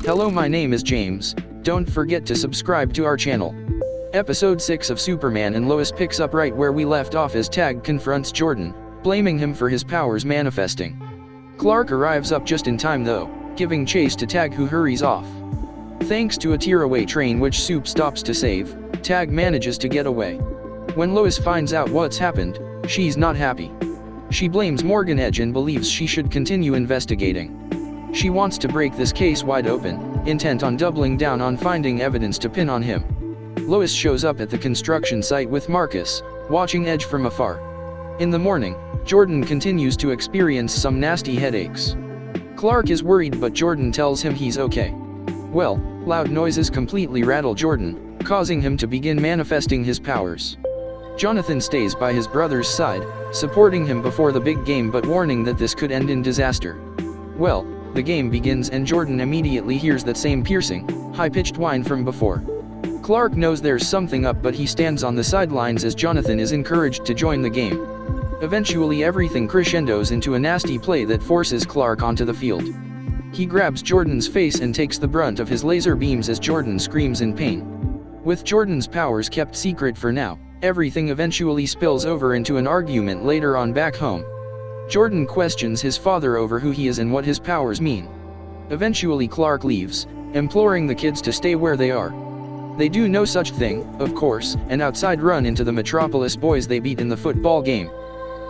Hello, my name is James. Don't forget to subscribe to our channel. Episode 6 of Superman and Lois picks up right where we left off as Tag confronts Jordan, blaming him for his powers manifesting. Clark arrives up just in time though, giving chase to Tag, who hurries off. Thanks to a tearaway train which Supe stops to save, Tag manages to get away. When Lois finds out what's happened, she's not happy. She blames Morgan Edge and believes she should continue investigating. She wants to break this case wide open, intent on doubling down on finding evidence to pin on him. Lois shows up at the construction site with Marcus, watching Edge from afar. In the morning, Jordan continues to experience some nasty headaches. Clark is worried, but Jordan tells him he's okay. Well, loud noises completely rattle Jordan, causing him to begin manifesting his powers. Jonathan stays by his brother's side, supporting him before the big game but warning that this could end in disaster. Well, the game begins and Jordan immediately hears that same piercing, high-pitched whine from before. Clark knows there's something up, but he stands on the sidelines as Jonathan is encouraged to join the game. Eventually everything crescendos into a nasty play that forces Clark onto the field. He grabs Jordan's face and takes the brunt of his laser beams as Jordan screams in pain. With Jordan's powers kept secret for now, everything eventually spills over into an argument later on back home. Jordan questions his father over who he is and what his powers mean. Eventually Clark leaves, imploring the kids to stay where they are. They do no such thing, of course, and outside run into the Metropolis boys they beat in the football game.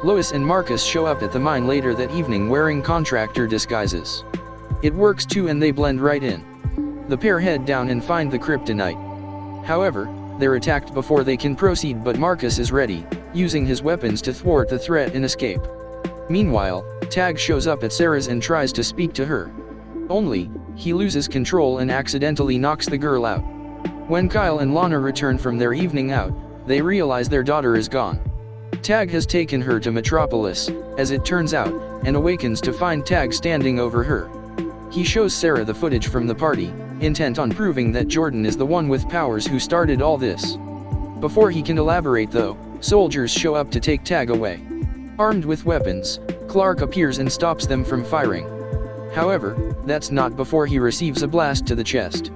Lois and Marcus show up at the mine later that evening wearing contractor disguises. It works too and they blend right in. The pair head down and find the kryptonite. However, they're attacked before they can proceed, but Marcus is ready, using his weapons to thwart the threat and escape. Meanwhile, Tag shows up at Sarah's and tries to speak to her. Only, he loses control and accidentally knocks the girl out. When Kyle and Lana return from their evening out, they realize their daughter is gone. Tag has taken her to Metropolis, as it turns out, and awakens to find Tag standing over her. He shows Sarah the footage from the party, intent on proving that Jordan is the one with powers who started all this. Before he can elaborate though, soldiers show up to take Tag away. Armed with weapons, Clark appears and stops them from firing. However, that's not before he receives a blast to the chest.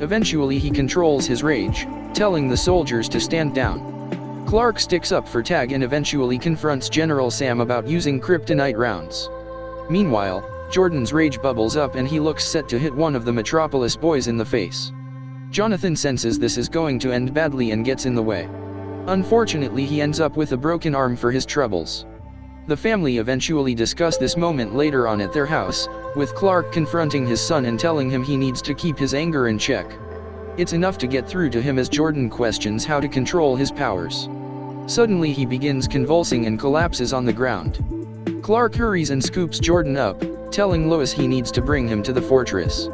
Eventually he controls his rage, telling the soldiers to stand down. Clark sticks up for Tag and eventually confronts General Sam about using kryptonite rounds. Meanwhile, Jordan's rage bubbles up and he looks set to hit one of the Metropolis boys in the face. Jonathan senses this is going to end badly and gets in the way. Unfortunately, he ends up with a broken arm for his troubles. The family eventually discuss this moment later on at their house, with Clark confronting his son and telling him he needs to keep his anger in check. It's enough to get through to him as Jordan questions how to control his powers. Suddenly he begins convulsing and collapses on the ground. Clark hurries and scoops Jordan up, telling Lois he needs to bring him to the fortress.